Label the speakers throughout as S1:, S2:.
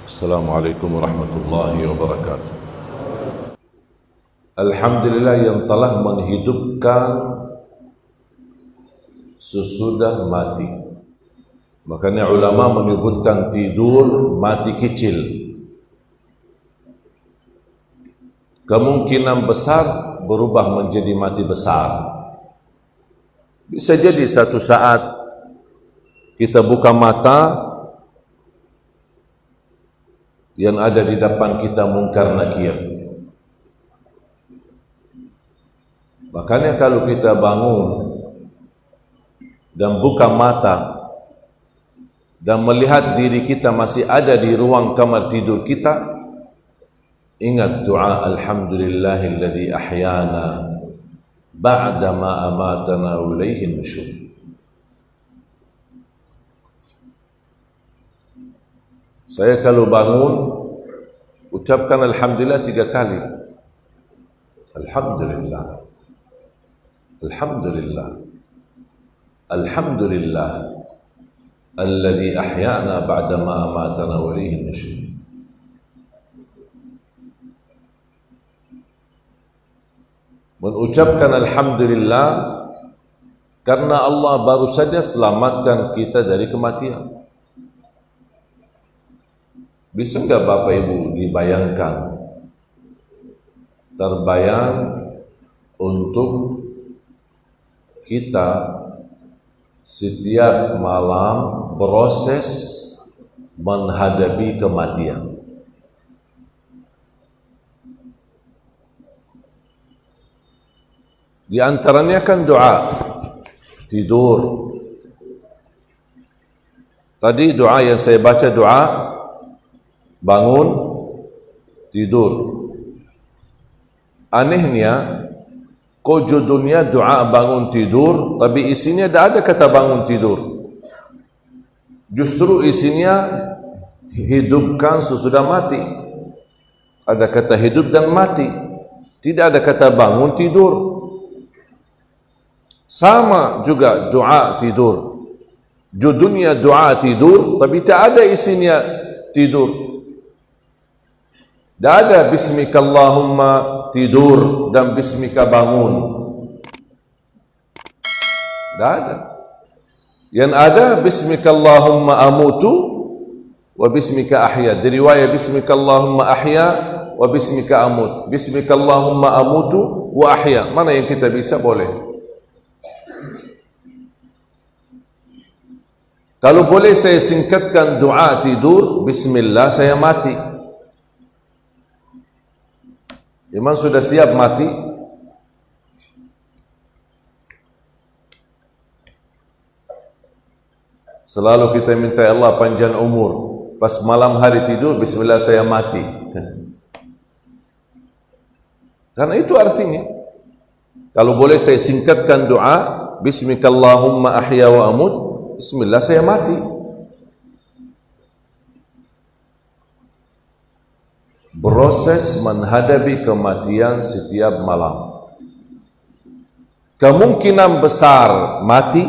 S1: Assalamualaikum warahmatullahi wabarakatuh. Alhamdulillah yang telah menghidupkan sesudah mati. Makanya ulama menyebutkan tidur mati kecil. Kemungkinan besar berubah menjadi mati besar. Bisa jadi satu saat kita buka mata, yang ada di depan kita mungkar nakir. Makanya kalau kita bangun dan buka mata dan melihat diri kita masih ada di ruang kamar tidur kita, ingat doa alhamdulillahilladzi ahyana ba'da ma amatana wa ilaihin nusyur. Saya kalau bangun ucapkan alhamdulillah 3 kali. Alhamdulillah, alhamdulillah, alhamdulillah alladzi ahyana ba'da ma amatana wa ilaihin nusyur. Mengucapkan alhamdulillah karena Allah baru saja selamatkan kita dari kematian. Bisa enggak Bapak Ibu dibayangkan, terbayang untuk kita setiap malam proses menghadapi kematian. Di antaranya kan doa tidur. Tadi doa yang saya baca doa bangun tidur. Anehnya, kok judulnya doa bangun tidur, tapi isinya tidak ada kata bangun tidur. Justru isinya hidupkan sesudah mati. Ada kata hidup dan mati. Tidak ada kata bangun tidur. Sama juga doa tidur. Judulnya doa tidur, tapi tak ada isinya tidur. Tak ada bismika Allahumma tidur dan bismika bangun. Tak ada. Yang ada bismika Allahumma amutu wa bismika ahya. Di riwayat bismika Allahumma ahya wa bismika amut. Bismika Allahumma amutu wa ahya. Mana yang kita bisa boleh. Kalau boleh saya singkatkan doa tidur, bismillah saya mati. Memang sudah siap mati? Selalu kita minta Allah panjang umur. Pas malam hari tidur, bismillah saya mati. Karena itu artinya. Kalau boleh saya singkatkan doa, bismika Allahumma ahya wa amut, bismillah saya mati. Proses menghadapi kematian setiap malam. Kemungkinan besar mati,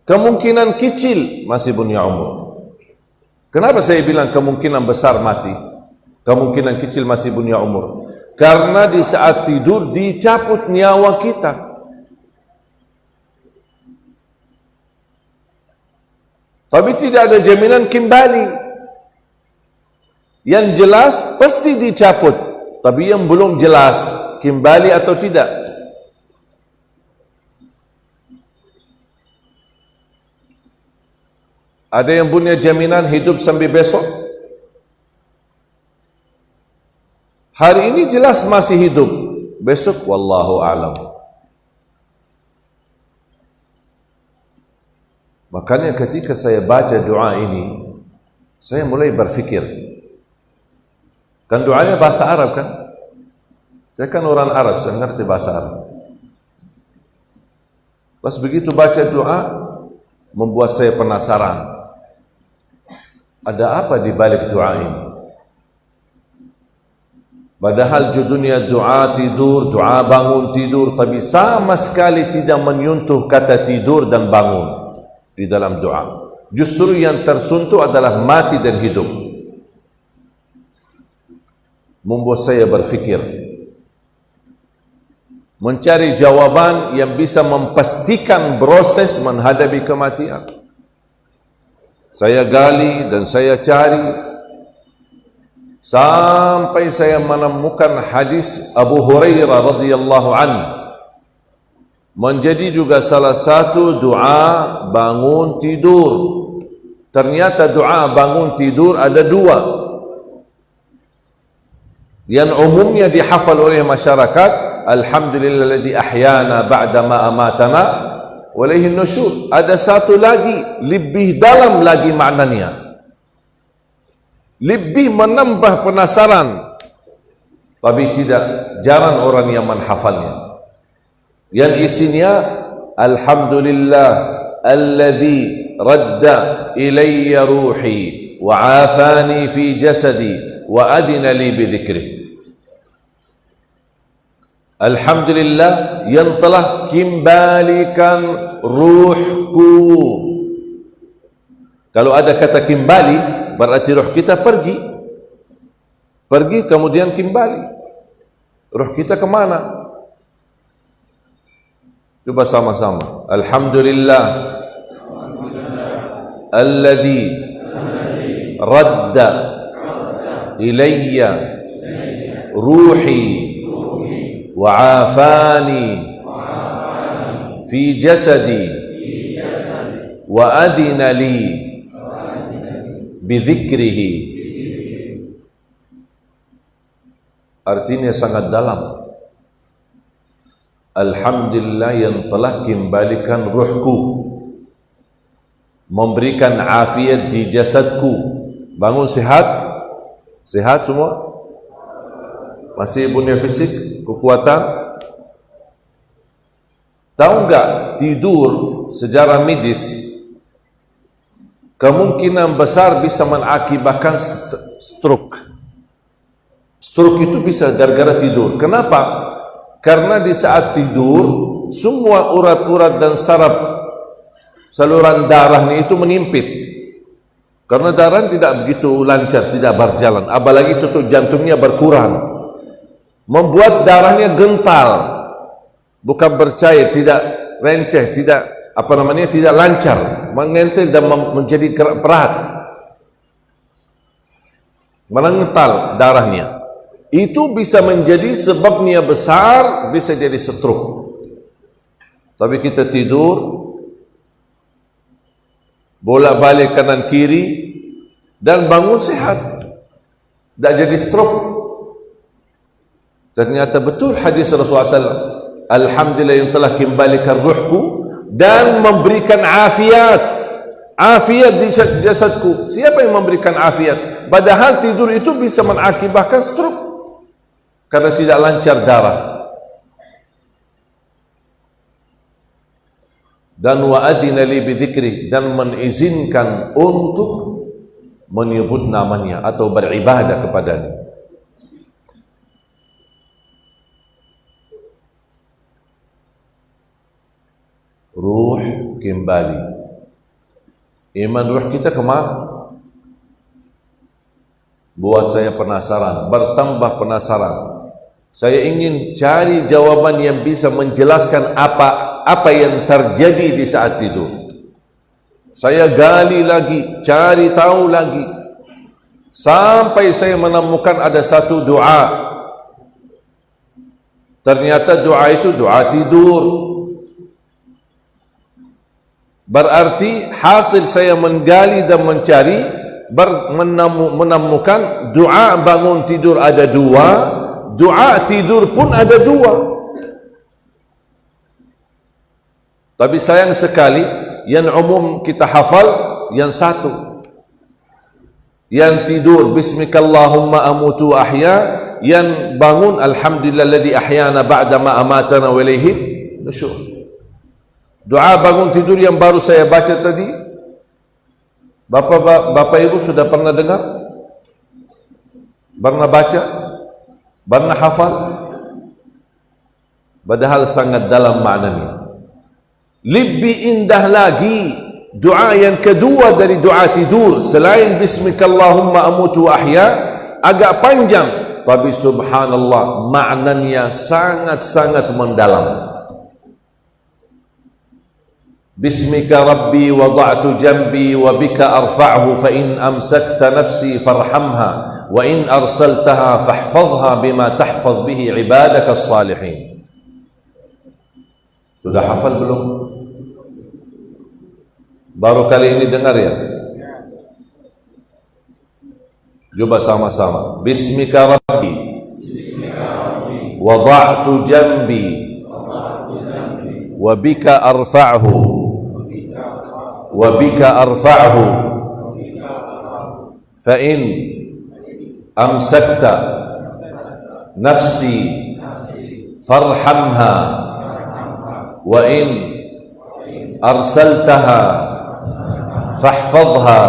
S1: kemungkinan kecil masih punya umur. Kenapa saya bilang kemungkinan besar mati, kemungkinan kecil masih punya umur? Karena di saat tidur dicabut nyawa kita. Tapi tidak ada jaminan kembali. Yang jelas pasti dicabut, tapi yang belum jelas kembali atau tidak. Ada yang punya jaminan hidup sampai besok? Hari ini jelas masih hidup, besok wallahu a'lam. Makanya ketika saya baca doa ini, saya mulai berfikir. Kan doanya bahasa Arab kan? Saya kan orang Arab, saya ngerti bahasa Arab. Pas begitu baca doa, membuat saya penasaran. Ada apa di balik doa ini? Padahal judulnya doa tidur, doa bangun tidur, tapi sama sekali tidak menyentuh kata tidur dan bangun di dalam doa. Justru yang tersentuh adalah mati dan hidup. membuat saya berfikir, mencari jawaban yang bisa memastikan proses menghadapi kematian. Saya gali dan saya cari sampai saya menemukan hadis Abu Hurairah radhiyallahu anhu, menjadi juga salah satu doa bangun tidur. Ternyata doa bangun tidur ada dua. Yang umumnya dihafal oleh masyarakat, alhamdulillahilladzi ahyana ba'da ma amatana wa ilaihi nusyur. Ada satu lagi lebih dalam lagi maknanya, lebih menambah penasaran, tapi jarang orang yang menghafalnya. Yang isinya, alhamdulillah alladzi radda ilayya ruhi wa afani fi jasadi wa adina li bi dzikri. Alhamdulillah yang telah kembalikan ruhku. Kalau ada kata kembali, berarti ruh kita pergi kemudian kembali. Ruh kita kemana? Coba sama-sama. Alhamdulillah alladzi radda ilayya ruhi wa afani fi jasadi wa adina li bi dzikrihi. Artinya sangat dalam. Alhamdulillah yang telah kembalikan ruhku, memberikan afiat di jasadku, bangun sehat semua, masih punya fisik, kekuatan. Tahu enggak, tidur secara medis kemungkinan besar bisa mengakibatkan stroke. Stroke itu bisa gara-gara tidur. Kenapa? Karena di saat tidur semua urat-urat dan saraf saluran darahnya itu menyempit. Karena darah tidak begitu lancar, tidak berjalan, apalagi tutup jantungnya berkurang, membuat darahnya gental, bukan bercair, tidak renceh, tidak tidak lancar, mengental dan menjadi berat, mengental darahnya. Itu bisa menjadi sebabnya besar, bisa jadi stroke. Tapi kita tidur bolak-balik kanan kiri dan bangun sehat, tidak jadi stroke. Ternyata betul hadis Rasulullah SAW, alhamdulillah yang telah kembalikan ruhku dan memberikan afiat di jasadku. Siapa yang memberikan afiat? Padahal tidur itu bisa mengakibatkan stroke karena tidak lancar darah. Dan wa adina li bi dzikri, dan mengizinkan untuk menyebut namanya atau beribadah kepadanya. Ruh kembali. Iman ruh kita kemana? Buat saya penasaran, bertambah penasaran. Saya ingin cari jawaban yang bisa menjelaskan apa yang terjadi di saat tidur. Saya gali lagi, cari tahu lagi, sampai saya menemukan ada satu doa. Ternyata doa itu doa tidur. Berarti hasil saya menggali dan mencari, menemukan doa bangun tidur ada dua, doa tidur pun ada dua. Tapi sayang sekali, yang umum kita hafal yang satu. Yang tidur bismikallahumma amutu ahya, yang bangun alhamdulillahilladzi ahyana ba'da ma amatana wa ilaihi nusyur. Doa bangun tidur yang baru saya baca tadi, Bapak Ibu sudah pernah dengar? Pernah baca? Pernah hafal? Padahal sangat dalam maknanya. Lebih indah lagi doa yang kedua dari doa tidur selain bismikallahumma amutu ahya, agak panjang. tapi subhanallah maknanya sangat-sangat mendalam. Bismika rabbi wada'tu jambi wa bika arfa'hu fa in amsakta nafsi farhamha wa in arsaltaha fahfazha bima tahfaz bihi ibadaka as-salihin. Sudah hafal belum? Baru kali ini dengar ya? Coba sama-sama. Bismika rabbi wada'tu jambi wa bika arfa'hu وبك أرفعه فإن أمسكت نفسي فارحمها وإن أرسلتها فاحفظها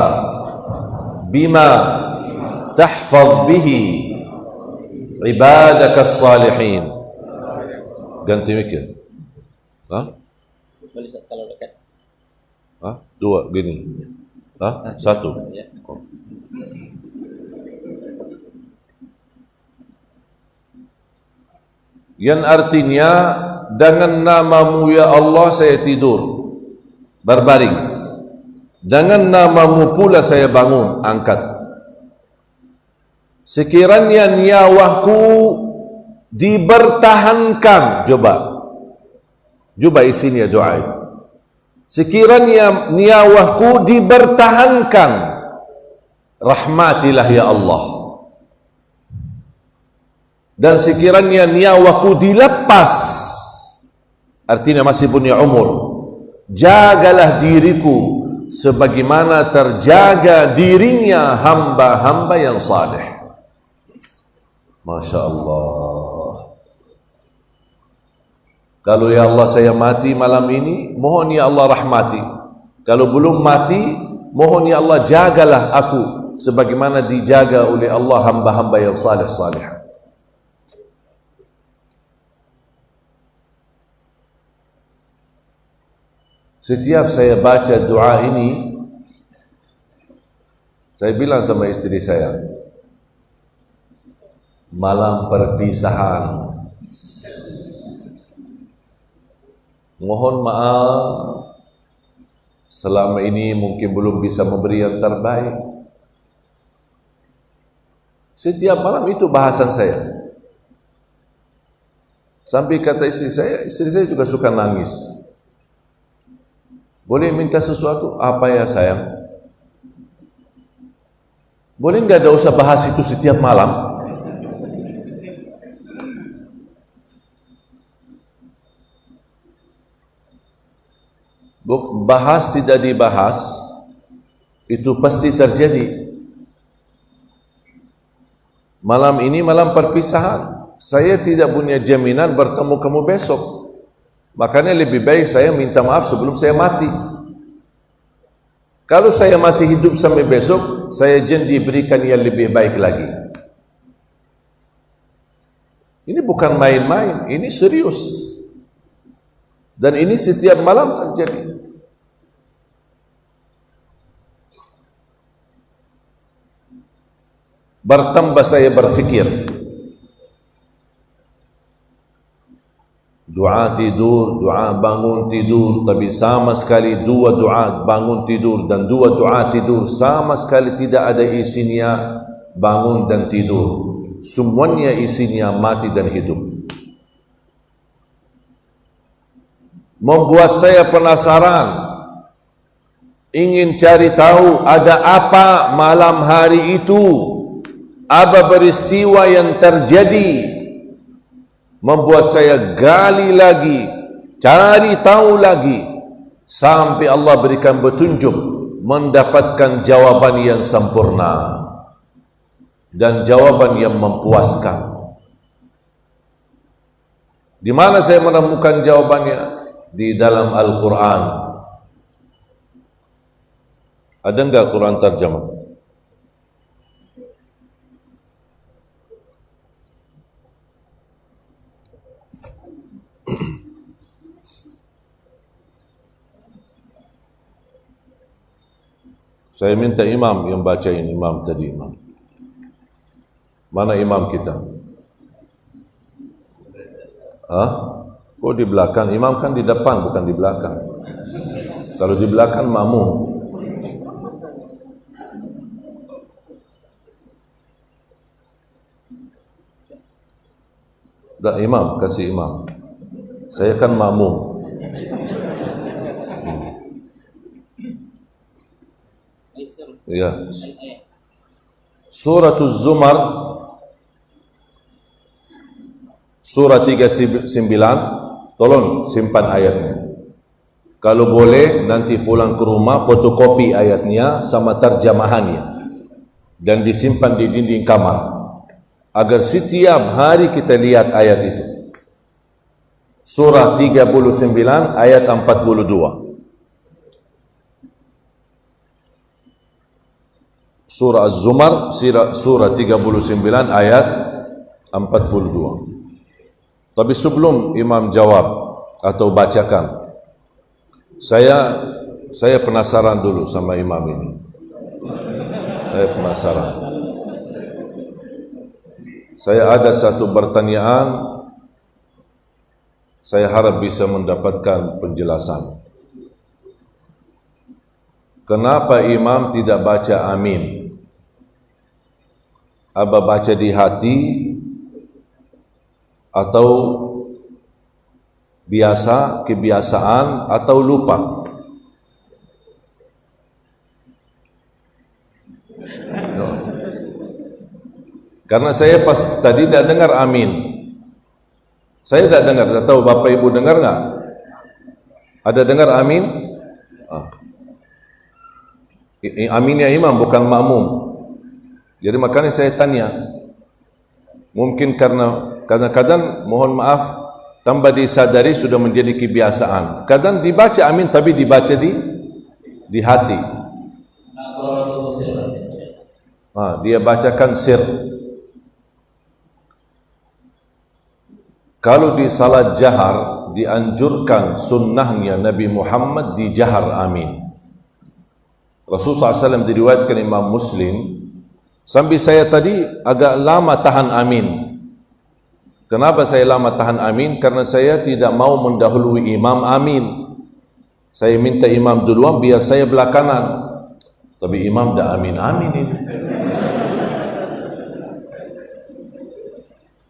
S1: بما تحفظ به عبادك الصالحين. Ganti mikir. Dua gini. Satu. Yang artinya dengan namamu ya Allah saya tidur berbaring, dengan namamu pula saya bangun angkat. Sekiranya nyawaku dibertahankan, coba isinya doa itu. Sekiranya nyawaku dibertahankan, rahmatilah ya Allah. Dan sekiranya nyawaku dilepas, artinya masih punya umur, jagalah diriku sebagaimana terjaga dirinya hamba-hamba yang saleh. Masya Allah. Kalau ya Allah saya mati malam ini, mohon ya Allah rahmati. Kalau belum mati, mohon ya Allah jagalah aku sebagaimana dijaga oleh Allah hamba-hamba yang saleh-saleh. Setiap saya baca doa ini, saya bilang sama istri saya, malam perpisahan, mohon maaf selama ini mungkin belum bisa memberi yang terbaik. Setiap malam itu bahasan saya. Sampai kata istri saya juga suka nangis. Boleh minta sesuatu? Apa ya sayang? Boleh enggak ada usah bahas itu setiap malam? Bahas tidak dibahas, itu pasti terjadi. Malam ini malam perpisahan, saya tidak punya jaminan bertemu kamu besok. Makanya lebih baik saya minta maaf sebelum saya mati. Kalau saya masih hidup sampai besok, saya janji berikan yang lebih baik lagi. Ini bukan main-main, ini serius. Dan ini setiap malam terjadi. Bertambah saya berfikir, doa tidur, doa bangun tidur, tapi sama sekali dua doa bangun tidur dan dua doa tidur sama sekali tidak ada isinya bangun dan tidur. Semuanya isinya mati dan hidup. Membuat saya penasaran, ingin cari tahu ada apa malam hari itu, apa peristiwa yang terjadi. Membuat saya gali lagi, cari tahu lagi, sampai Allah berikan petunjuk, mendapatkan jawaban yang sempurna dan jawaban yang memuaskan. Di mana saya menemukan jawabannya? Di dalam Al-Quran. Ada enggak Quran terjemah? Saya minta imam yang bacain, imam tadi imam. Mana imam kita? Hah? Kok di belakang? Imam kan di depan, bukan di belakang. Kalau di belakang makmum. Dah imam, kasih imam. Saya kan makmum. Ya. Surah Az-Zumar surah 39, tolong simpan ayatnya. Kalau boleh nanti pulang ke rumah fotokopi ayatnya sama terjemahannya dan disimpan di dinding kamar agar setiap hari kita lihat ayat itu. Surah 39 ayat 42. Surah Az-Zumar surah 39 ayat 42. Tapi sebelum imam jawab atau bacakan, saya penasaran dulu sama imam ini. Saya penasaran. Saya ada satu pertanyaan, saya harap bisa mendapatkan penjelasan. Kenapa imam tidak baca amin? Apa baca di hati atau kebiasaan atau lupa? No. Karena saya pas tadi tidak dengar amin. Saya tidak dengar, tidak tahu Bapak Ibu dengar enggak? Ada dengar amin? Aminnya imam bukan makmum. Jadi makanya saya tanya, mungkin karena kadang-kadang mohon maaf tanpa disadari sudah menjadi kebiasaan. Kadang dibaca amin tapi dibaca di hati. Dia bacakan sir. Kalau di salat jahar dianjurkan sunnahnya Nabi Muhammad di jahar amin. Rasulullah SAW diriwayatkan Imam Muslim. Sambil saya tadi agak lama tahan amin. Kenapa saya lama tahan amin? Karena saya tidak mau mendahului imam amin. Saya minta imam duluan biar saya belakangan. Tapi imam dah amin-amin ini.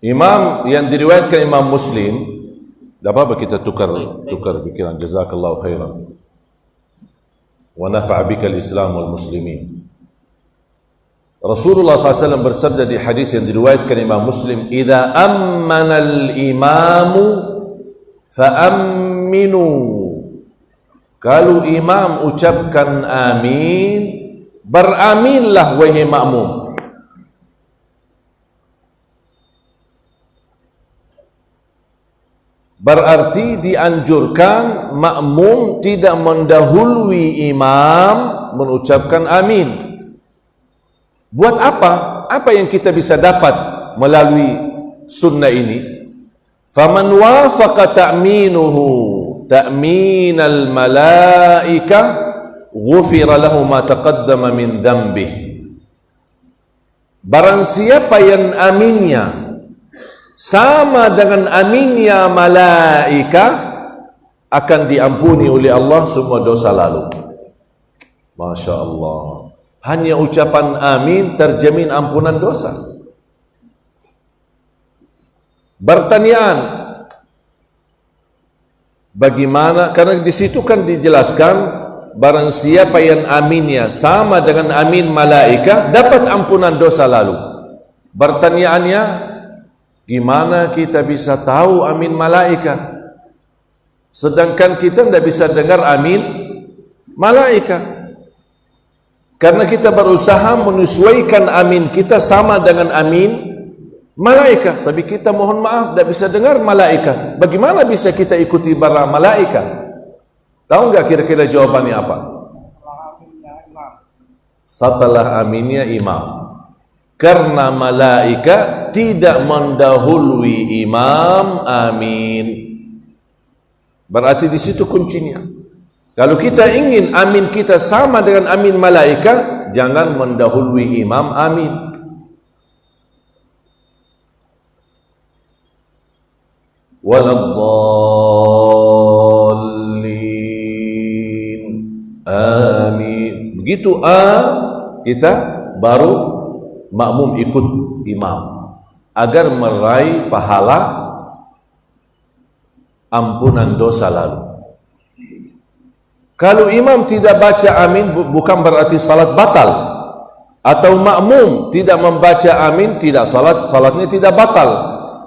S1: Imam yang diriwayatkan Imam Muslim, tak apa kita tukar pikiran. Jazakallahu khairan. Wa nafa'a bikal Islam wal muslimin. Rasulullah SAW bersabda di hadis yang diriwayatkan Imam Muslim, "Idza ammana al-imamu fa'amminu." Kalau imam ucapkan amin, beraminlah wahai makmum. Berarti dianjurkan makmum tidak mendahului imam mengucapkan amin. Buat apa? Apa yang kita bisa dapat melalui sunnah ini? Faman wafaqa ta'minuhu ta'minal malaika ghufira lahu ma taqaddama min dhanbih. Barang siapa yang aminnya sama dengan aminnya malaika, akan diampuni oleh Allah semua dosa lalu. Masya Allah. Hanya ucapan amin terjamin ampunan dosa. Pertanyaan, bagaimana? Karena di situ kan dijelaskan barang siapa yang aminnya sama dengan amin malaika dapat ampunan dosa lalu. Pertanyaannya, gimana kita bisa tahu amin malaikat? Sedangkan kita tidak bisa dengar amin malaikat. Karena kita berusaha menyesuaikan amin kita sama dengan amin malaikat. Tapi kita mohon maaf tidak bisa dengar malaikat. Bagaimana bisa kita ikuti para malaikat? Tahu enggak kira-kira jawabannya apa? Setelah aminnya imam. Karena malaikat tidak mendahului imam amin. Berarti di situ kuncinya. Kalau kita ingin amin kita sama dengan amin malaikat, jangan mendahului imam amin. waladdallin. Amin. Begitu kita baru makmum ikut imam agar meraih pahala ampunan dosa lalu. Kalau imam tidak baca amin bukan berarti salat batal, atau makmum tidak membaca amin tidak salatnya tidak batal,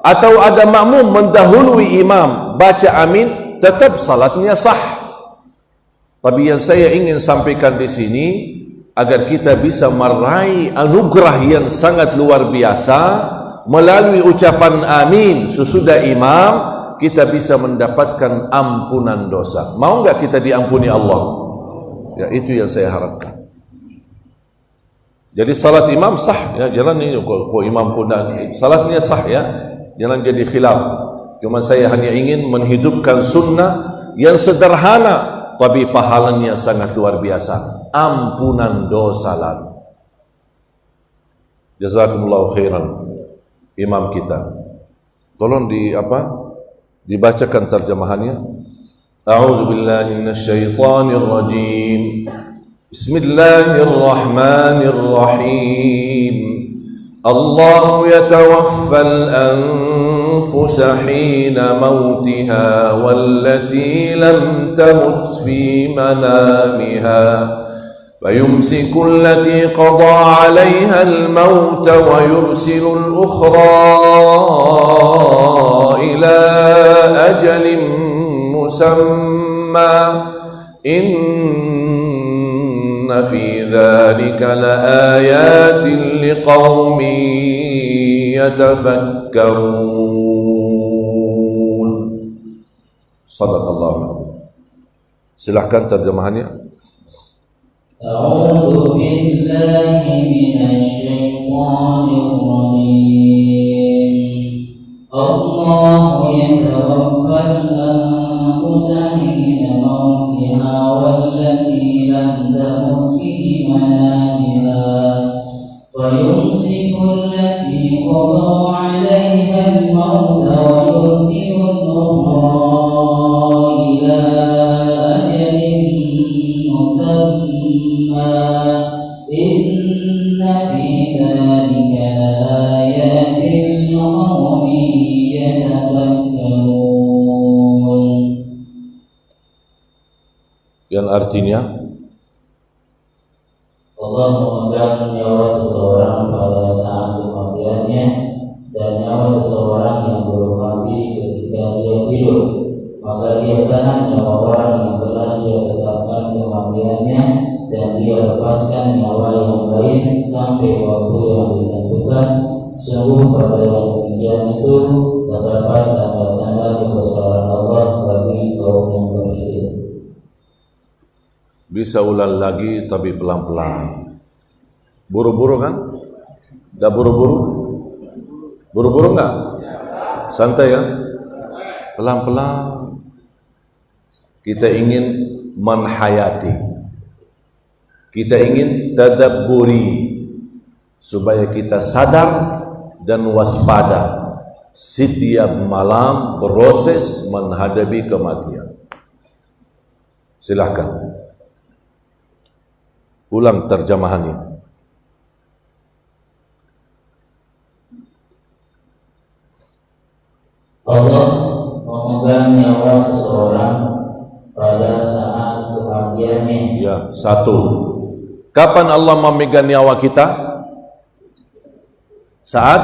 S1: atau ada makmum mendahului imam baca amin tetap salatnya sah. Tapi yang saya ingin sampaikan di sini agar kita bisa meraih anugerah yang sangat luar biasa melalui ucapan amin sesudah imam, kita bisa mendapatkan ampunan dosa. Mau enggak kita diampuni Allah? Ya, itu yang saya harapkan. Jadi salat imam sah ya, jangan ini kok imam pun salatnya sah ya. Jangan jadi khilaf. Cuma saya hanya ingin menghidupkan sunnah yang sederhana tapi pahalanya sangat luar biasa. Ampunan dosa lalu. Jazakumullahu khairan imam kita. Tolong dibacakan terjemahannya. A'udzu billahi minasyaitonir rajim. Bismillahirrahmanirrahim. Allah yatawaffal anfusa hina mautiha wallati lam tamut fi manamiha فيمسك التي قضى عليها الموت ويرسل الأخرى إلى أجل مسمى إن في ذلك لآيات لقوم يتفكرون. صدق الله العظيم. Silahkan terjemahannya.
S2: أعوذ بالله من الشيطان الرجيم. الله يتوفى الأنفس حين موتها والتي لم تمت في منامها ويمسك التي قضى عليها الموت ويرسل الأخرى إلى أجل مسمى إن في ذلك لآيات لقوم يتفكرون.
S1: Yang artinya
S2: Allah memegang nyawa seseorang pada saat kematiannya dan nyawa seseorang yang belum mati ketika dia hidup, maka dia tahan nyawa orang yang telah dia tetapkan kematiannya dan dia lepaskan nyawa yang lain sampai waktu yang ditentukan. Sungguh pada yang demikian itu terdapat tanda-tanda kebesaran Allah bagi kaum yang beriman.
S1: Bisa ulang lagi tapi pelan-pelan. Buru-buru kan? Dah buru-buru? Buru-buru enggak? Santai ya? Pelan-pelan. Kita ingin menhayati. Kita ingin tadabburi supaya kita sadar dan waspada setiap malam proses menghadapi kematian. Silakan. Ulang terjemahannya.
S2: Allah memegang nyawa seseorang pada saat kematiannya.
S1: Ya, satu. Kapan Allah memegang nyawa kita? Saat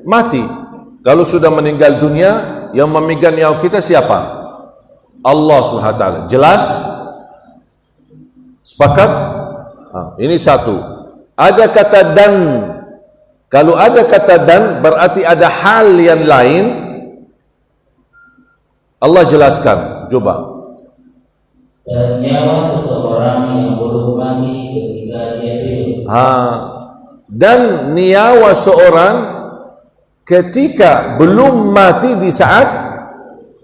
S1: mati. Kalau sudah meninggal dunia, yang memegang nyawa kita siapa? Allah SWT. Jelas? Sepakat? Ini satu. Ada kata dan. Kalau ada kata dan, berarti ada hal yang lain. Allah jelaskan. Coba.
S2: Dan nyawa seseorang yang belum mati ketika dia hidup.
S1: Dan nyawa seorang ketika belum mati di saat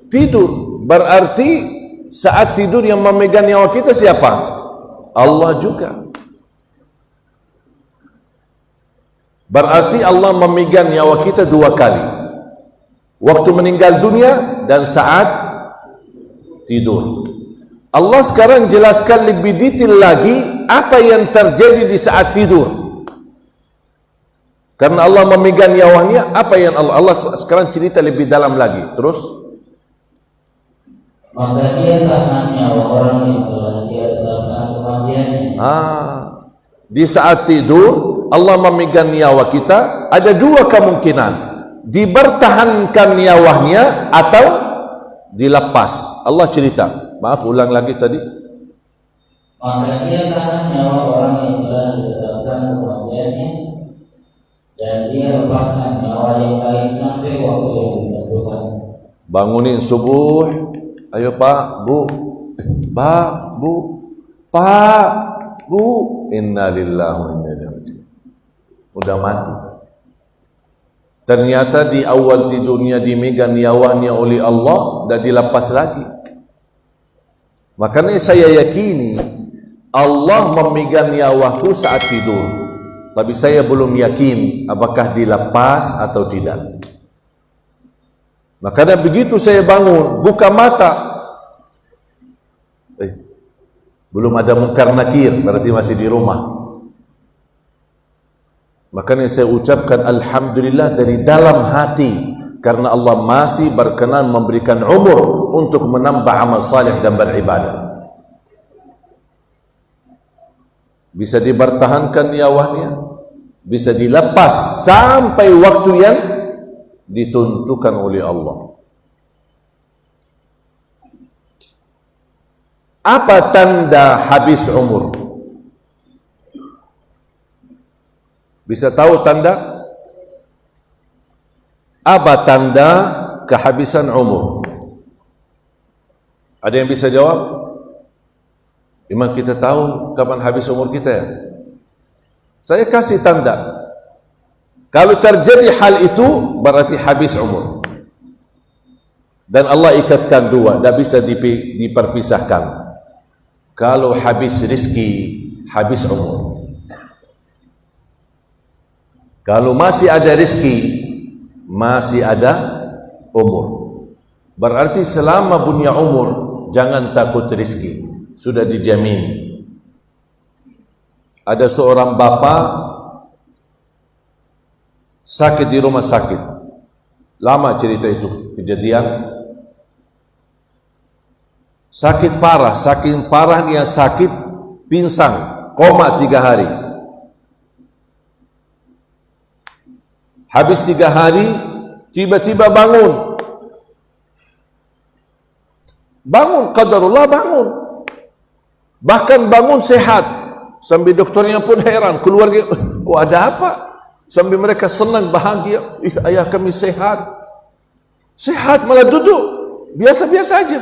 S1: tidur. Berarti saat tidur yang memegang nyawa kita siapa? Allah juga. Berarti Allah memegang nyawa kita dua kali. waktu meninggal dunia dan saat tidur. Allah sekarang jelaskan lebih detail lagi apa yang terjadi di saat tidur. Karena Allah memegang nyawanya, apa yang Allah sekarang cerita lebih dalam lagi. Terus,
S2: maka dia tahan nyawa orang yang telah dia tetapkan kematiannya.
S1: Di saat tidur Allah memegang nyawa kita, ada dua kemungkinan: dibertahankan nyawanya atau dilepas. Allah cerita. Maaf, ulang lagi tadi.
S2: Maka dia tahan nyawa orang yang telah ditetapkan kematiannya, dan dia lepaskan nyawa yang lain sampai waktu yang ditentukan. Bangunin
S1: subuh, ayo Pak, Bu, Pak, Bu, Pak, Bu, inna lillahi wa inna ilaihi raji'un. Udah mati. Ternyata di awal tidurnya dimegang nyawanya oleh Allah dan dilepas lagi. Makanya saya yakini Allah memegang nyawaku saat tidur, tapi saya belum yakin apakah dilepas atau tidak. Makanya begitu saya bangun, buka mata, belum ada munkar nakir, berarti masih di rumah. Makanya saya ucapkan alhamdulillah dari dalam hati, karena Allah masih berkenan memberikan umur untuk menambah amal saleh dan beribadah. Bisa dipertahankan nyawanya, bisa dilepas sampai waktu yang ditentukan oleh Allah. Apa tanda habis umur? Bisa tahu tanda? Apa tanda kehabisan umur? Ada yang bisa jawab? Memang kita tahu kapan habis umur kita ya? Saya kasih tanda. Kalau terjadi hal itu berarti habis umur. Dan Allah ikatkan dua, tidak bisa diperpisahkan. Kalau habis rezeki, habis umur. Kalau masih ada rezeki, masih ada umur. Berarti selama punya umur, jangan takut rezeki. Sudah dijamin. Ada seorang bapa sakit di rumah sakit. Lama cerita itu kejadian. Sakit parah, saking parahnya sakit, pingsan, koma 3 hari. Habis 3 hari, tiba-tiba bangun. Bangun, qadarullah bangun. Bahkan bangun sehat. Sampai dokternya pun heran. Keluarga, kok ada apa? Sampai mereka senang, bahagia. Ayah kami sehat. Sehat malah duduk. Biasa-biasa aja.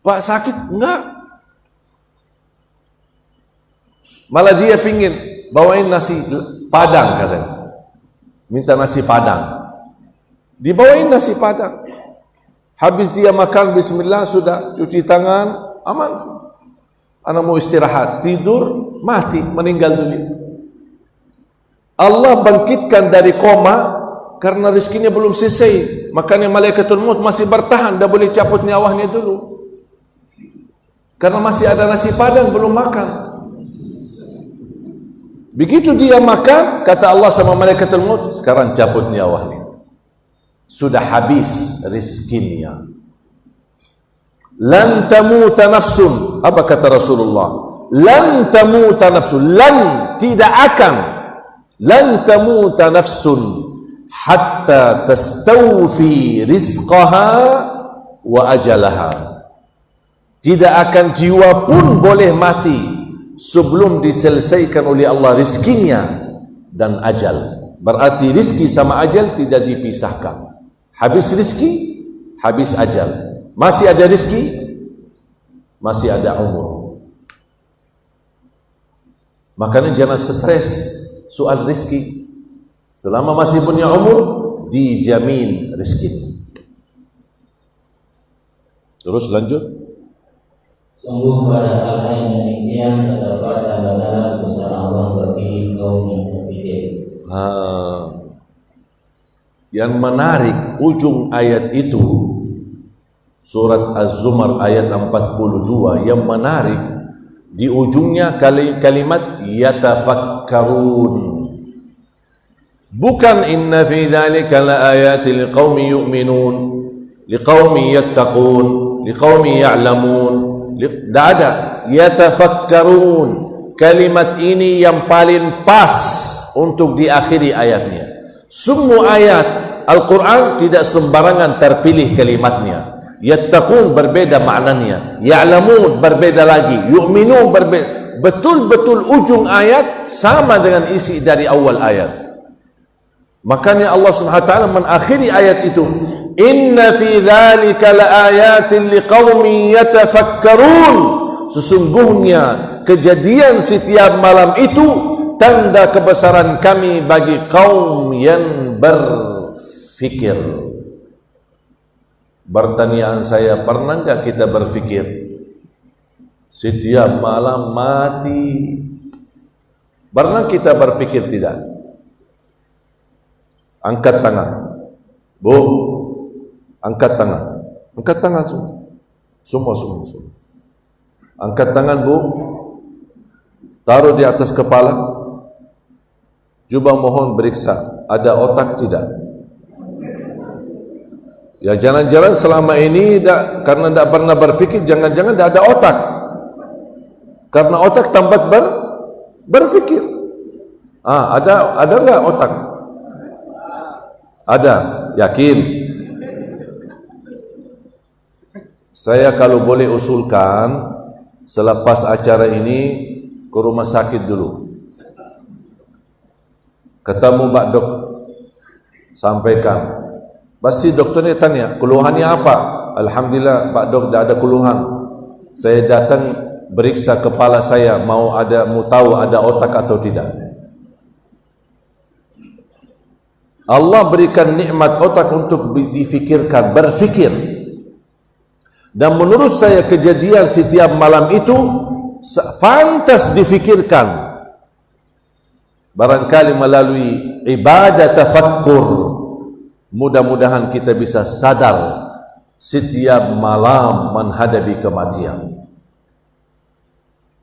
S1: Pak sakit? Enggak. Malah dia pingin bawain nasi padang katanya. Minta nasi padang. Dibawain nasi padang. Habis dia makan, bismillah, sudah cuci tangan, aman. Anak mau istirahat, tidur, mati, meninggal dunia. Allah bangkitkan dari koma karena rezekinya belum selesai. Makanya malaikatul maut masih bertahan, dah boleh cabut nyawanya dulu. Karena masih ada nasi padang belum makan. Begitu dia makan, kata Allah sama malaikatul maut, sekarang cabut nyawanya. Sudah habis rezekinya. Lan tamuta nafsun. Apa kata Rasulullah? Lan tamuta nafsun. Lan, tidak akan. Lan tamuta nafsun hatta tastawfi rizqaha wa ajalaha. Tidak akan jiwa pun boleh mati sebelum diselesaikan oleh Allah rizkinya dan ajal. Berarti rizki sama ajal tidak dipisahkan. Habis rizki, habis ajal. Masih ada rizki, masih ada umur. Makanya jangan stres soal rizki. Selama masih punya umur, dijamin rizki. Terus lanjut.
S2: Sungguh pada hal yang demikian terdapat tanda-tanda besar Allah bagi kaum yang berpikir.
S1: Yang menarik ujung ayat itu, surat Az-Zumar ayat 42, yang menarik di ujungnya kalimat yatafakkarun. Bukan inna fi dzalika laayatin liqaumin yu'minun, liqaumin yattaqun, liqaumin ya'lamun. Tidak ada. Yatafakkarun. Kalimat ini yang paling pas untuk diakhiri ayatnya. Semua ayat Al-Quran tidak sembarangan terpilih kalimatnya. Yattaqun berbeda maknanya, ya'lamun berbeda lagi, yu'minun berbeda. Betul-betul ujung ayat sama dengan isi dari awal ayat. Makanya Allah Subhanahu wa taala mengakhiri ayat itu, inna fi dzalika laayatin liqaumin yatafakkarun. Sesungguhnya kejadian setiap malam itu tanda kebesaran kami bagi kaum yang berfikir. Pertanyaan saya, pernah enggak kita berfikir setiap malam mati? Pernah kita berfikir tidak? Angkat tangan. Bu, angkat tangan. Angkat tangan semua. Angkat tangan, Bu. Taruh di atas kepala. Cuba mohon periksa, ada otak tidak? Ya jangan-jangan selama ini karena tidak pernah berfikir, jangan-jangan tidak ada otak. Karena otak tambat berfikir. Ada enggak otak? Ada, yakin? Saya kalau boleh usulkan, selepas acara ini ke rumah sakit dulu. Ketemu Pak Dok, sampaikan. Pasti doktornya tanya, keluhannya apa? Alhamdulillah Pak Dok, tidak ada keluhan. Saya datang beriksa kepala saya, mau tahu ada otak atau tidak. Allah berikan nikmat otak untuk difikirkan, berfikir. Dan menurut saya kejadian setiap malam itu pantas difikirkan. Barangkali melalui ibadah tafakkur, mudah-mudahan kita bisa sadar setiap malam menghadapi kematian.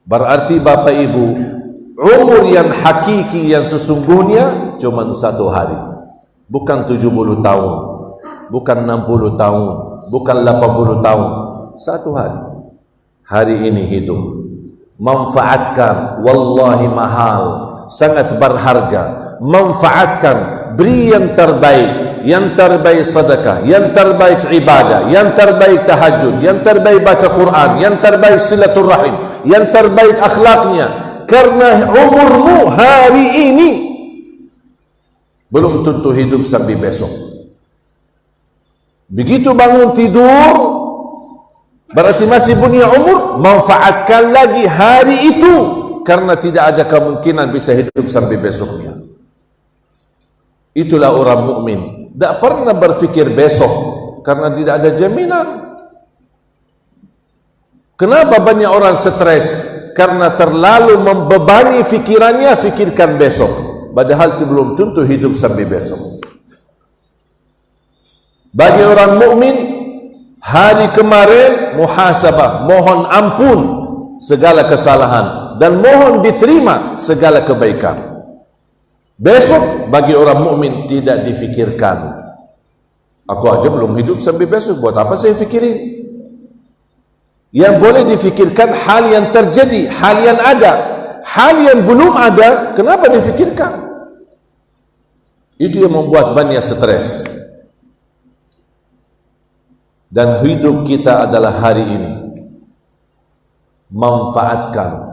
S1: Berarti Bapak Ibu, umur yang hakiki yang sesungguhnya cuma 1 hari. Bukan 70 tahun, bukan 60 tahun, bukan 80 tahun. 1 hari. Hari ini hidup. Manfaatkan, wallahi mahal, sangat berharga. Manfaatkan, beri yang terbaik. Yang terbaik sedekah, yang terbaik ibadah, yang terbaik tahajud, yang terbaik baca Quran, yang terbaik silaturahim, yang terbaik akhlaknya. Karena umurmu hari ini belum tentu hidup sampai besok. Begitu bangun tidur, berarti masih punya umur, manfaatkan lagi hari itu, karena tidak ada kemungkinan bisa hidup sampai besoknya. Itulah orang mukmin. Tak pernah berfikir besok karena tidak ada jaminan. Kenapa banyak orang stres? Karena terlalu membebani fikirannya, fikirkan besok. Padahal itu belum tentu hidup sampai besok. Bagi orang mukmin, hari kemarin muhasabah, mohon ampun segala kesalahan dan mohon diterima segala kebaikan. Besok bagi orang mukmin tidak difikirkan. Aku aja belum hidup sampai besok, buat apa saya fikirin? Yang boleh difikirkan hal yang terjadi, hal yang ada. Hal yang belum ada, kenapa difikirkan? Itu yang membuat banyak stres. Dan hidup kita adalah hari ini. Manfaatkan,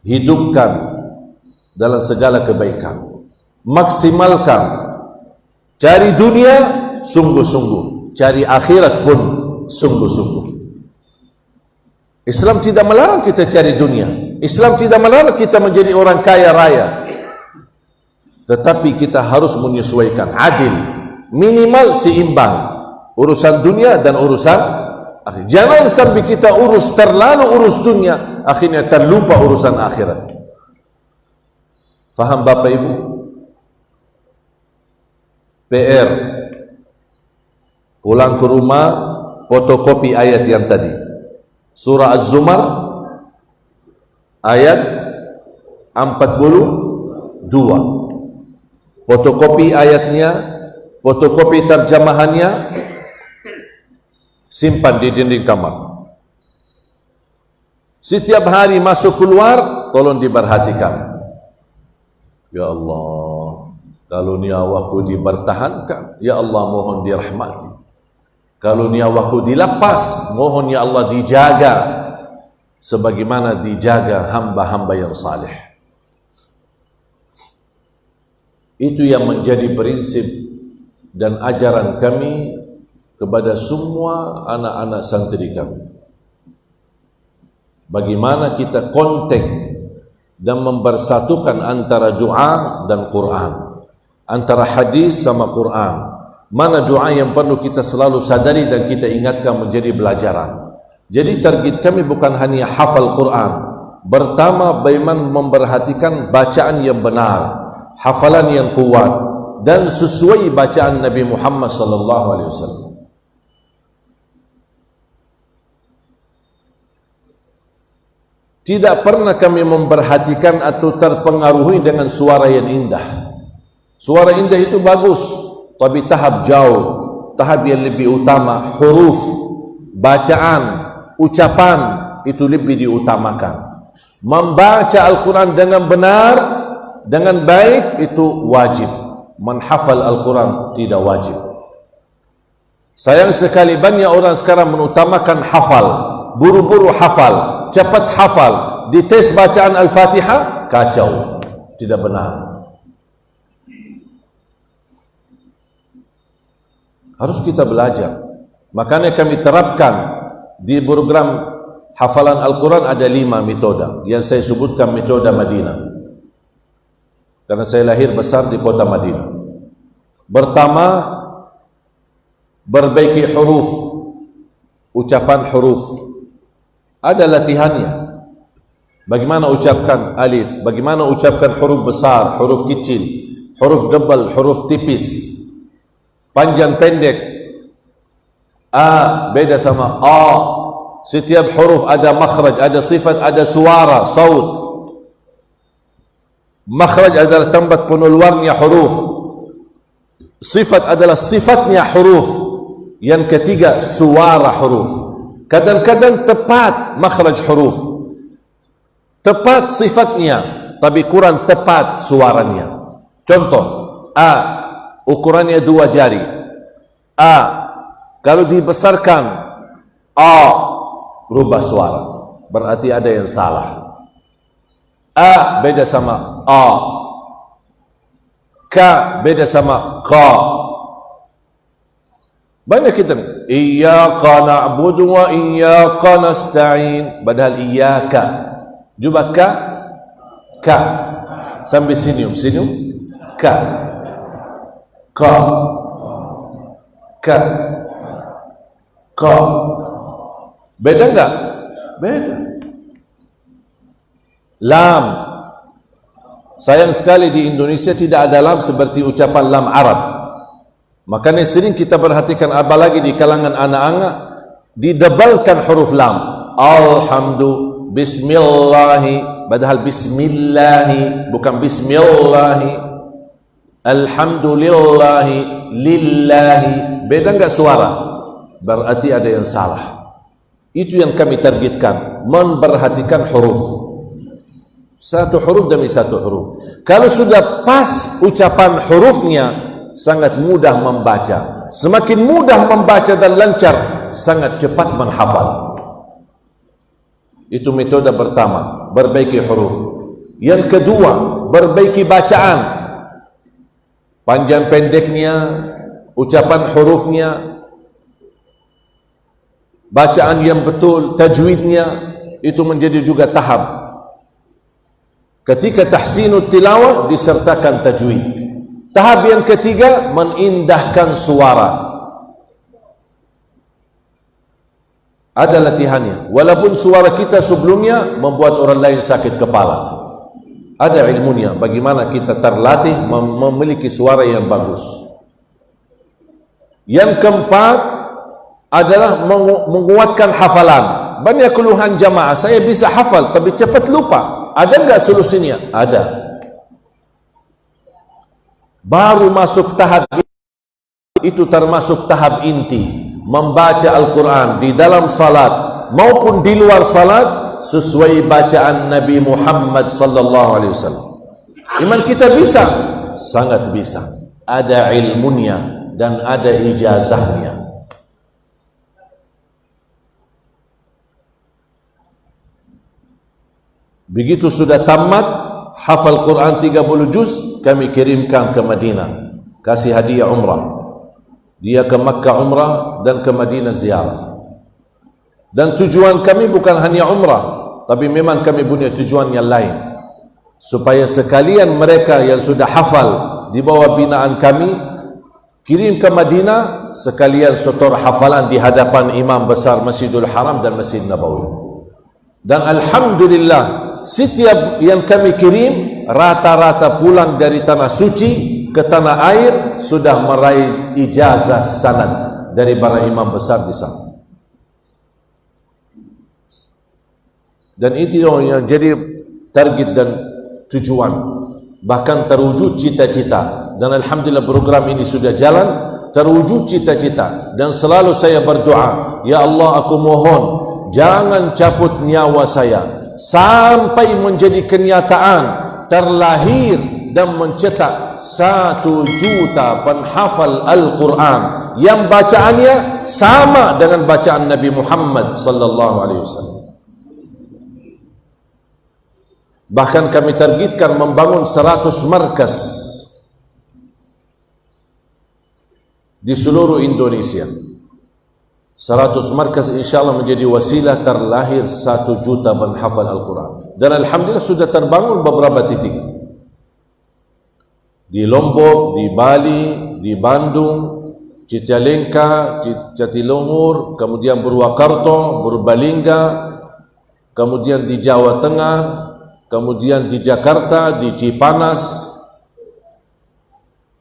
S1: hidupkan dalam segala kebaikan, maksimalkan. Cari dunia sungguh-sungguh, cari akhirat pun sungguh-sungguh. Islam tidak melarang kita cari dunia, Islam tidak melarang kita menjadi orang kaya raya, tetapi kita harus menyesuaikan, adil, minimal seimbang urusan dunia dan urusan akhir. Jangan sampai kita terlalu urus dunia, akhirnya terlupa urusan akhirat. Faham Bapak Ibu? PR, pulang ke rumah, fotokopi ayat yang tadi, surah Az-Zumar ayat 42, fotokopi ayatnya, fotokopi terjemahannya, simpan di dinding kamar. Setiap hari masuk keluar, tolong diperhatikan. Ya Allah, kalau nyawaku dipertahankan, ya Allah mohon dirahmati. Kalau nyawaku dilepas, mohon ya Allah dijaga sebagaimana dijaga hamba-hamba yang saleh. Itu yang menjadi prinsip dan ajaran kami kepada semua anak-anak santri kami. Bagaimana kita kontak dan mempersatukan antara doa dan Quran, antara hadis sama Quran. Mana doa yang perlu kita selalu sadari dan kita ingatkan menjadi pelajaran. Jadi target kami bukan hanya hafal Quran. Pertama, bagaimana memperhatikan bacaan yang benar, hafalan yang kuat dan sesuai bacaan Nabi Muhammad sallallahu alaihi wasallam. Tidak pernah kami memperhatikan atau terpengaruhi dengan suara yang indah. Suara indah itu bagus, tapi tahap jauh, tahap yang lebih utama, huruf, bacaan, ucapan itu lebih diutamakan. Membaca Al-Quran dengan benar, dengan baik itu wajib. Menghafal Al-Quran tidak wajib. Sayang sekali banyak orang sekarang mengutamakan hafal, buru-buru hafal, cepat hafal. Di tes bacaan Al-Fatihah, kacau, tidak benar. Harus kita belajar. Makanya kami terapkan di program hafalan Al-Quran ada 5 metode yang saya sebutkan metode Madinah, karena saya lahir besar di kota Madinah. Pertama, perbaiki huruf, ucapan huruf. Ada latihannya. Bagaimana ucapkan alif, bagaimana ucapkan huruf besar, huruf kecil, huruf tebal, huruf tipis, panjang pendek. A beda sama A. Setiap huruf ada makhraj, ada sifat, ada suara, saut. Makhraj adalah tempat pengeluarnya huruf. Sifat adalah sifatnya huruf. Yang ketiga, suara huruf. Kadang-kadang tepat makhraj huruf, tepat sifatnya, tapi kurang tepat suaranya. Contoh, A, ukurannya 2 jari. A, kalau dibesarkan, A, rubah suara. Berarti ada yang salah. A beda sama A. K beda sama K. Banyak kita iyyaka na'budu wa iyyaka nasta'in, padahal iyyaka. Cuba K. Sambil senyum. K. Beda enggak? Beda. Lam. Sayang sekali di Indonesia tidak ada lam seperti ucapan lam Arab. Makanya sering kita perhatikan, apalagi di kalangan anak-anak, didebalkan huruf lam. Alhamdulillah, bismillahi, padahal bismillahi, bukan bismillahi. Alhamdulillahi, lillahi. Beda enggak suara? Berarti ada yang salah. Itu yang kami targetkan, memperhatikan huruf. Satu huruf demi satu huruf. Kalau sudah pas ucapan hurufnya, sangat mudah membaca. Semakin mudah membaca dan lancar, sangat cepat menghafal. Itu metode pertama, perbaiki huruf. Yang kedua, perbaiki bacaan. Panjang pendeknya, ucapan hurufnya, bacaan yang betul, tajwidnya, itu menjadi juga tahap. Ketika tahsinut tilawah disertakan tajwid. Tahap yang ketiga, menindahkan suara. Ada latihannya. Walaupun suara kita sebelumnya membuat orang lain sakit kepala, ada ilmunya bagaimana kita terlatih memiliki suara yang bagus. Yang keempat adalah menguatkan hafalan. Banyak keluhan jamaah, saya bisa hafal tapi cepat lupa. Ada enggak solusinya? Ada. Baru masuk tahap itu termasuk tahap inti, membaca Al-Quran di dalam salat maupun di luar salat sesuai bacaan Nabi Muhammad sallallahu alaihi wasallam. Iman kita bisa, sangat bisa. Ada ilmunya dan ada ijazahnya. Begitu sudah tamat hafal Quran 30 juz, kami kirimkan ke Madinah, kasih hadiah umrah. Dia ke Makkah umrah dan ke Madinah ziarah. Dan tujuan kami bukan hanya umrah, tapi memang kami punya tujuan yang lain, supaya sekalian mereka yang sudah hafal di bawah binaan kami kirim ke Madinah, sekalian setor hafalan di hadapan imam besar Masjidul Haram dan Masjid Nabawi. Dan alhamdulillah, setiap yang kami kirim rata-rata pulang dari tanah suci ke tanah air sudah meraih ijazah sanad dari para imam besar di sana. Dan itu yang jadi target dan tujuan, bahkan terwujud cita-cita. Dan alhamdulillah program ini sudah jalan, terwujud cita-cita. Dan selalu saya berdoa, ya Allah, aku mohon jangan cabut nyawa saya sampai menjadi kenyataan terlahir dan mencetak 1 juta penghafal Al-Quran yang bacaannya sama dengan bacaan Nabi Muhammad sallallahu alaihi wasallam. Bahkan kami targetkan membangun 100 markas di seluruh Indonesia. 100 markas insyaAllah menjadi wasilah terlahir 1 juta penghafal Al-Quran. Dan alhamdulillah sudah terbangun beberapa titik. Di Lombok, di Bali, di Bandung, Cicalengka, Jatiluhur, kemudian Purwakarta, Purbalingga, kemudian di Jawa Tengah, kemudian di Jakarta, di Cipanas.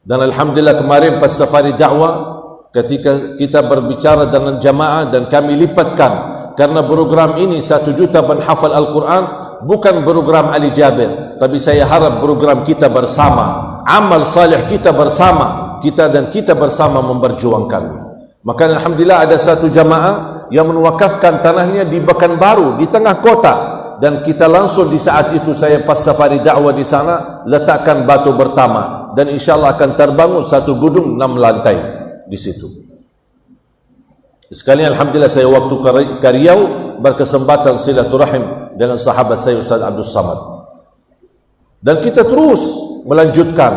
S1: Dan alhamdulillah kemarin pas safari dakwah, ketika kita berbicara dengan jamaah dan kami lipatkan, karena program ini 1 juta penghafal Al-Quran bukan program Ali Jabir, tapi saya harap program kita bersama, amal salih kita bersama, kita bersama memperjuangkan. Maka alhamdulillah ada satu jamaah yang menwakafkan tanahnya di Pekanbaru, di tengah kota, dan kita langsung di saat itu saya pas safari dakwah di sana letakkan batu pertama, dan insyaallah akan terbangun satu gedung 6 lantai di situ. Sekali alhamdulillah saya waktu ke Riau berkesempatan silaturahim dengan sahabat saya Ustaz Abdul Samad, dan kita terus melanjutkan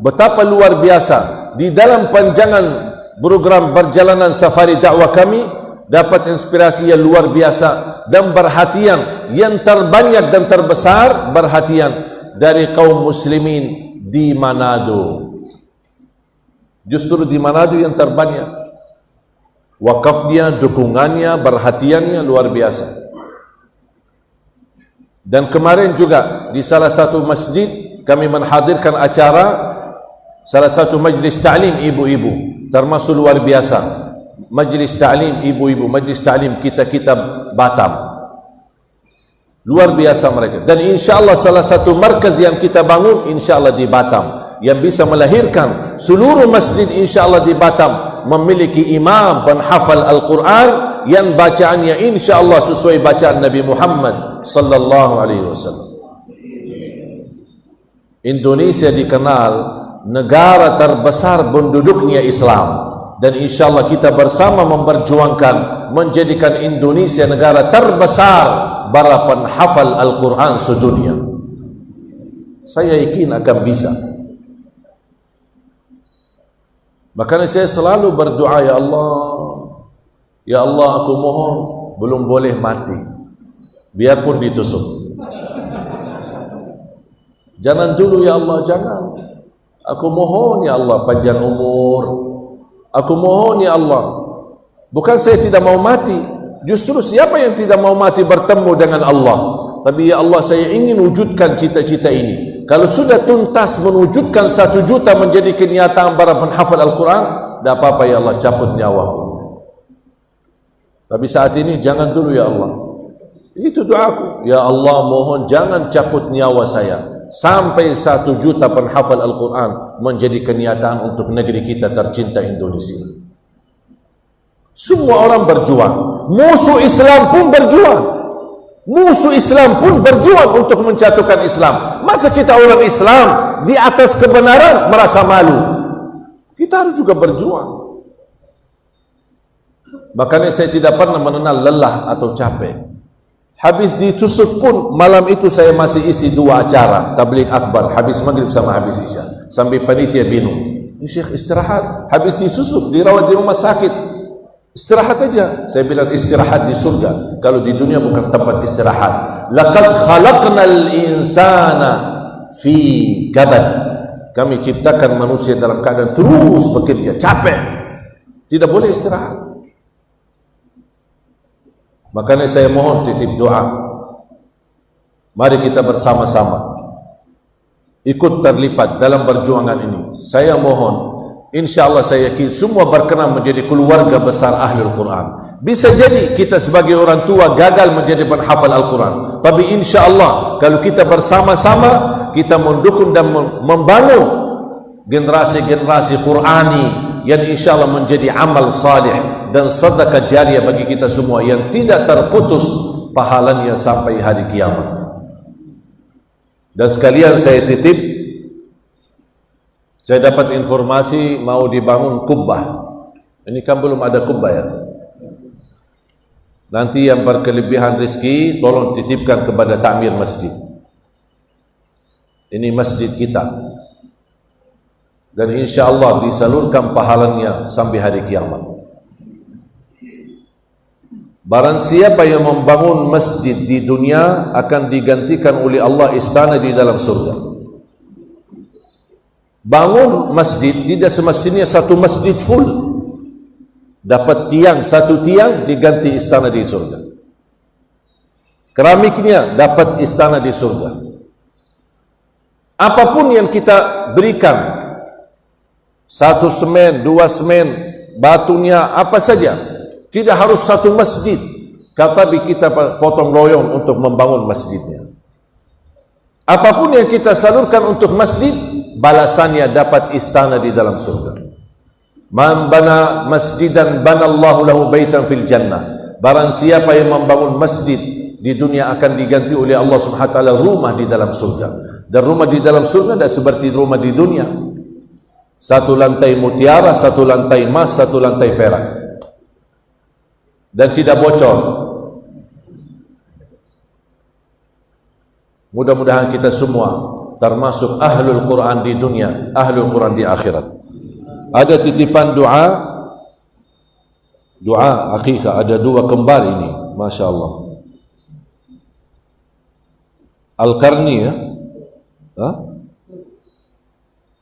S1: betapa luar biasa di dalam panjangan program perjalanan safari dakwah kami dapat inspirasi yang luar biasa dan perhatian yang terbanyak dan terbesar, perhatian dari kaum muslimin di Manado. Justru di Manado yang terbanyak wakafnya, dukungannya, perhatiannya luar biasa. Dan kemarin juga di salah satu masjid kami menghadirkan acara salah satu majlis ta'lim ibu-ibu, termasuk luar biasa majlis ta'lim ibu-ibu, majlis ta'lim kita Batam, luar biasa mereka. Dan insyaAllah salah satu markaz yang kita bangun insyaAllah di Batam, yang bisa melahirkan seluruh masjid insyaAllah di Batam memiliki imam penghafal Al-Quran yang bacaannya insyaAllah sesuai bacaan Nabi Muhammad sallallahu alaihi wasallam. Indonesia dikenal negara terbesar penduduknya Islam, dan insyaAllah kita bersama memperjuangkan menjadikan Indonesia negara terbesar para penghafal Al-Quran sedunia. Saya yakin akan bisa. Makanya saya selalu berdoa, ya Allah, aku mohon belum boleh mati, biarpun ditusuk. Jangan dulu ya Allah, jangan. Aku mohon ya Allah panjang umur. Aku mohon ya Allah. Bukan saya tidak mau mati. Justru siapa yang tidak mau mati bertemu dengan Allah. Tapi ya Allah, saya ingin wujudkan cita-cita ini. Kalau sudah tuntas mewujudkan 1 juta menjadi kenyataan para penghafal Al-Quran, tidak apa-apa ya Allah, cabut nyawaku. Tapi saat ini jangan dulu ya Allah. Itu doaku. Ya Allah, mohon jangan cabut nyawa saya sampai 1 juta penghafal Al-Quran menjadi kenyataan untuk negeri kita tercinta Indonesia. Semua orang berjuang. Musuh Islam pun berjuang. Musuh Islam pun berjuang untuk menjatuhkan Islam. Masa kita orang Islam di atas kebenaran merasa malu? Kita harus juga berjuang. Makanya saya tidak pernah mengenal lelah atau capek. Habis ditusuk pun malam itu saya masih isi 2 acara tabligh akbar, habis maghrib sama habis isya, sampai panitia bingung, ini Syekh istirahat, habis ditusuk dirawat di rumah sakit, istirahat aja. Saya bilang istirahat di surga, kalau di dunia bukan tempat istirahat. Laqad khalaqnal insana fi kabad. Kami ciptakan manusia dalam keadaan terus bekerja, capek, tidak boleh istirahat. Makanya saya mohon titip doa, mari kita bersama-sama ikut terlibat dalam perjuangan ini. Saya mohon, insya Allah saya yakin semua berkenan menjadi keluarga besar Ahlul Quran. Bisa jadi kita sebagai orang tua gagal menjadi penghafal Al-Quran, tapi insya Allah kalau kita bersama-sama, kita mendukung dan membangun generasi-generasi Qurani yang insya Allah menjadi amal salih dan sedekah jariah bagi kita semua yang tidak terputus pahalanya sampai hari kiamat. Dan sekalian saya titip, saya dapat informasi mau dibangun kubbah. Ini kan belum ada kubbah ya. Nanti yang berkelebihan rezeki tolong titipkan kepada takmir masjid. Ini masjid kita. Dan insya Allah disalurkan pahalanya sampai hari kiamat. Barang siapa yang membangun masjid di dunia akan digantikan oleh Allah istana di dalam surga. Bangun masjid tidak semestinya satu masjid full. Dapat tiang, 1 tiang diganti istana di surga. Keramiknya dapat istana di surga. Apapun yang kita berikan, 1 semen, 2 semen, batunya apa saja, tidak harus satu masjid, tapi kita potong royong untuk membangun masjidnya. Apapun yang kita salurkan untuk masjid, balasannya dapat istana di dalam surga. Man bana masjidan banallahu lahu baitan fil jannah. Barang siapa yang membangun masjid di dunia akan diganti oleh Allah Subhanahu wa taala rumah di dalam surga. Dan rumah di dalam surga tidak seperti rumah di dunia. 1 lantai mutiara, 1 lantai emas, 1 lantai perak. Dan tidak bocor. Mudah-mudahan kita semua termasuk Ahlul Quran di dunia, Ahlul Quran di akhirat. Ada titipan doa, doa akikah, ada 2 kembar ini, Masya Allah. Al-Qarni ya?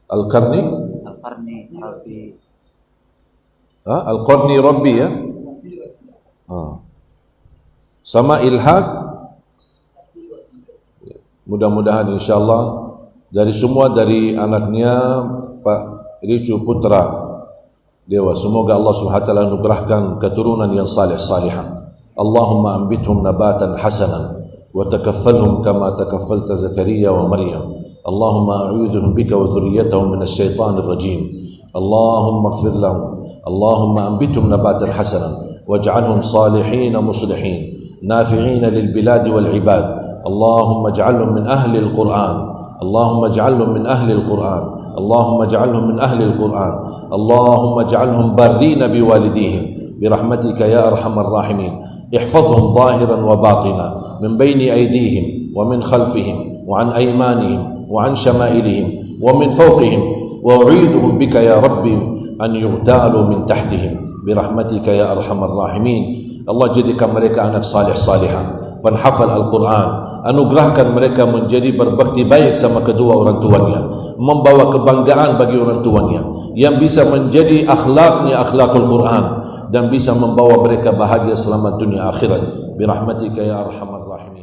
S1: Al-Qarni?
S2: Al-Qarni Rabbi.
S1: Al-Qarni Rabbi ya? Sama Ilhaq. Mudah-mudahan insyaAllah dari semua, dari anaknya Pak Ricu Putra Dewa, semoga Allah SWT anugerahkan keturunan yang salih-salihah. Allahumma ambithum nabatan hasanan wa takaffalhum kama takaffalta Zakaria wa Maryam. Allahumma a'udzuhum bika wa dhurriyyatahum minas syaitanir rajim. Allahumma ighfir lahum. Allahumma ambithum nabatan hasanan واجعلهم صالحين مصلحين نافعين للبلاد والعباد. اللهم اجعلهم من أهل القرآن. اللهم اجعلهم من أهل القرآن. اللهم اجعلهم من أهل القرآن. اللهم اجعلهم بارين بوالديهم برحمتك يا أرحم الراحمين. احفظهم ظاهرا وباطنا من بين أيديهم ومن خلفهم وعن أيمانهم وعن شمائلهم ومن فوقهم وأعيذهم بك يا ربي أن يغتالوا من تحتهم برحمتك يا أرحم الراحمين. Allah jadikan mereka anak salih-salihah, penghafal Al-Quran. Anugerahkan mereka menjadi berbakti baik sama kedua orang tuanya, membawa kebanggaan bagi orang tuanya, yang bisa menjadi akhlaknya akhlakul Quran, dan bisa membawa mereka bahagia selamat dunia akhirat. Birahmatika ya Arhamar Rahimin.